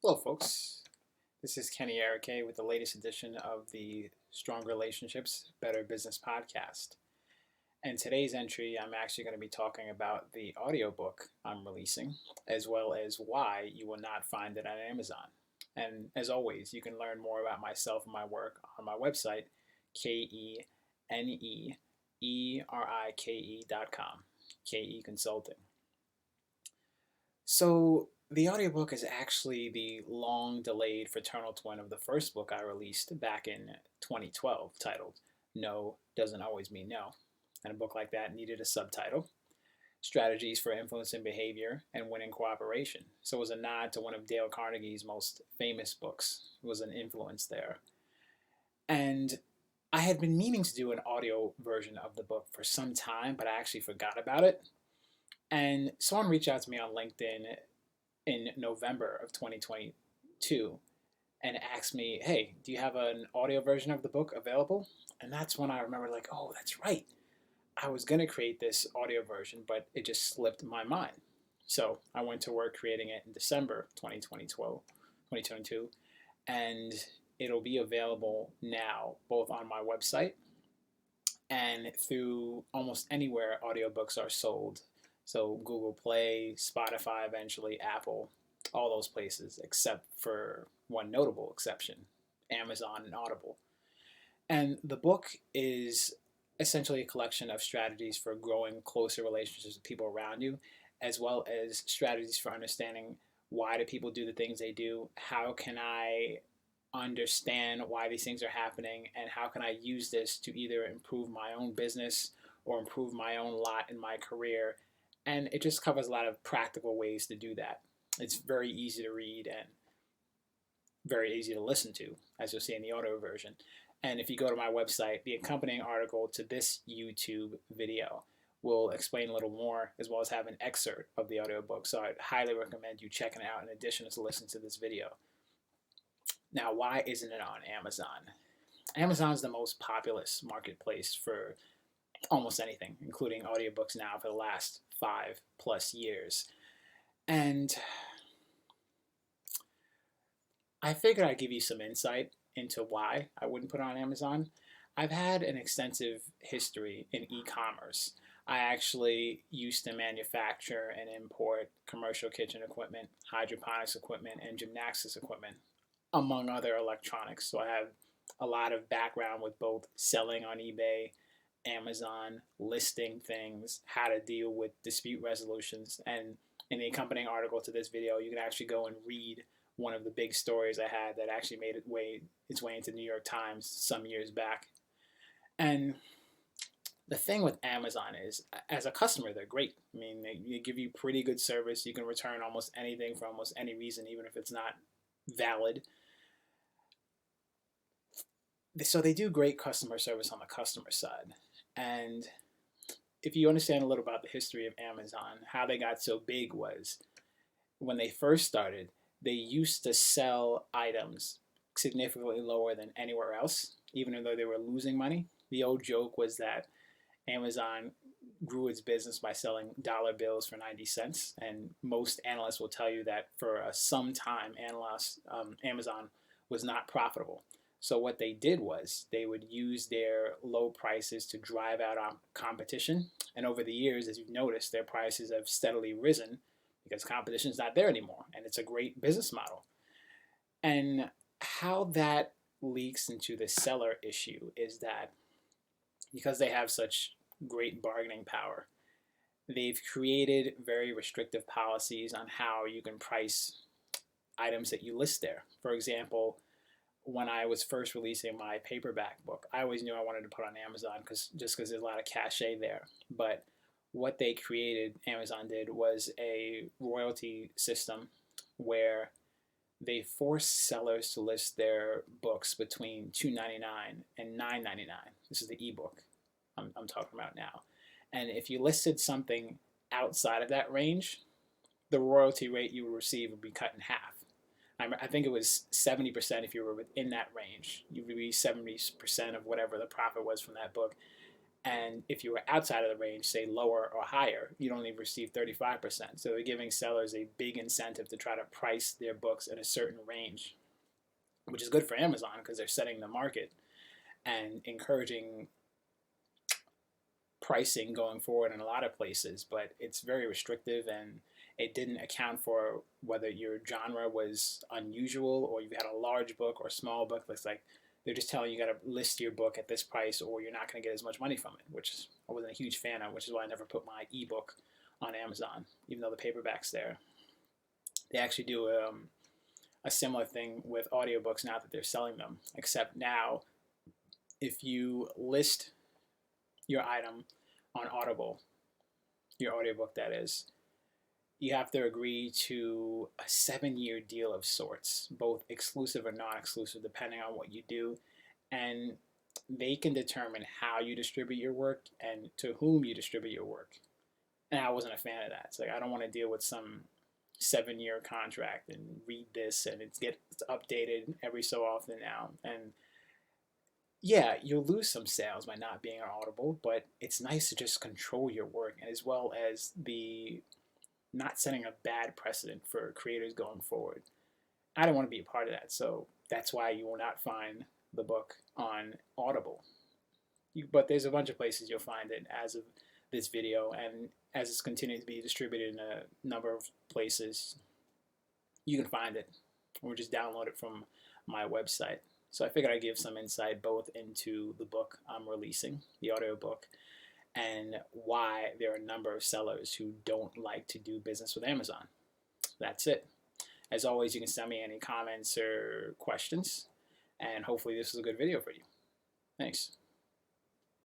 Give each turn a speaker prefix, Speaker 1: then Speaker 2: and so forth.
Speaker 1: Hello, folks. This is Kenny Arike with the latest edition of the Strong Relationships, Better Business podcast. And today's entry, I'm actually going to be talking about the audiobook I'm releasing, as well as why you will not find it on Amazon. And as always, you can learn more about myself and my work on my website, KENEERIKE.com, KE Consulting. So the audiobook is actually the long delayed fraternal twin of the first book I released back in 2012 titled No Doesn't Always Mean No. And a book like that needed a subtitle, Strategies for Influencing Behavior and Winning Cooperation. So it was a nod to one of Dale Carnegie's most famous books. It was an influence there. And I had been meaning to do an audio version of the book for some time, but I actually forgot about it. And someone reached out to me on LinkedIn in November of 2022 and asked me, hey, do you have an audio version of the book available? And that's when I remember, like, oh, that's right. I was going to create this audio version, but it just slipped my mind. So I went to work creating it in December 2022, and it'll be available now, both on my website and through almost anywhere audiobooks are sold. So Google Play, Spotify, eventually Apple, all those places, except for one notable exception, Amazon and Audible. And the book is essentially a collection of strategies for growing closer relationships with people around you, as well as strategies for understanding why do people do the things they do, how can I understand why these things are happening, and how can I use this to either improve my own business or improve my own lot in my career. And it just covers a lot of practical ways to do that. It's very easy to read and very easy to listen to, as you'll see in the audio version. And if you go to my website, the accompanying article to this YouTube video will explain a little more, as well as have an excerpt of the audiobook. So I'd highly recommend you checking it out in addition to listening to this video. Now, why isn't it on Amazon? Amazon is the most populous marketplace for almost anything, including audiobooks now for the last 5+ years. And I figured I'd give you some insight into why I wouldn't put it on Amazon. I've had an extensive history in e-commerce. I actually used to manufacture and import commercial kitchen equipment, hydroponics equipment, and gymnastics equipment, among other electronics. So I have a lot of background with both selling on eBay, Amazon, listing things, how to deal with dispute resolutions. And in the accompanying article to this video, you can actually go and read one of the big stories I had that actually made its way into the New York Times some years back. And the thing with Amazon is, as a customer, they're great. I mean, they give you pretty good service. You can return almost anything for almost any reason, even if it's not valid. So they do great customer service on the customer side. And if you understand a little about the history of Amazon, how they got so big was when they first started, they used to sell items significantly lower than anywhere else, even though they were losing money. The old joke was that Amazon grew its business by selling dollar bills for 90 cents. And most analysts will tell you that for some time, Amazon was not profitable. So what they did was they would use their low prices to drive out competition. And over the years, as you've noticed, their prices have steadily risen because competition is not there anymore. And it's a great business model. And how that leaks into the seller issue is that because they have such great bargaining power, they've created very restrictive policies on how you can price items that you list there. For example, when I was first releasing my paperback book, I always knew I wanted to put on Amazon because there's a lot of cachet there. But what they created, Amazon did, was a royalty system where they force sellers to list their books between $2.99 and $9.99. This is the ebook I'm talking about now. And if you listed something outside of that range, the royalty rate you would receive would be cut in half. I think it was 70% if you were within that range. You would be 70% of whatever the profit was from that book. And if you were outside of the range, say lower or higher, you'd only receive 35%. So they're giving sellers a big incentive to try to price their books at a certain range, which is good for Amazon because they're setting the market and encouraging pricing going forward in a lot of places. But it's very restrictive, and it didn't account for whether your genre was unusual or you had a large book or a small book. It's like they're just telling you got to list your book at this price or you're not going to get as much money from it, which I wasn't a huge fan of, which is why I never put my ebook on Amazon, even though the paperback's there. They actually do a similar thing with audiobooks now that they're selling them, except now if you list your item on Audible, your audiobook that is, you have to agree to a 7-year deal of sorts, both exclusive or non-exclusive, depending on what you do. And they can determine how you distribute your work and to whom you distribute your work. And I wasn't a fan of that. It's like, I don't want to deal with some 7-year contract and read this and it gets updated every so often now. And yeah, you'll lose some sales by not being on Audible, but it's nice to just control your work, and as well as the not setting a bad precedent for creators going forward. I don't want to be a part of that, so that's why you will not find the book on Audible. But there's a bunch of places you'll find it as of this video, and as it's continuing to be distributed in a number of places, you can find it or just download it from my website. So I figured I'd give some insight both into the book I'm releasing, the audiobook, and why there are a number of sellers who don't like to do business with Amazon. That's it. As always, you can send me any comments or questions, and hopefully this was a good video for you. Thanks.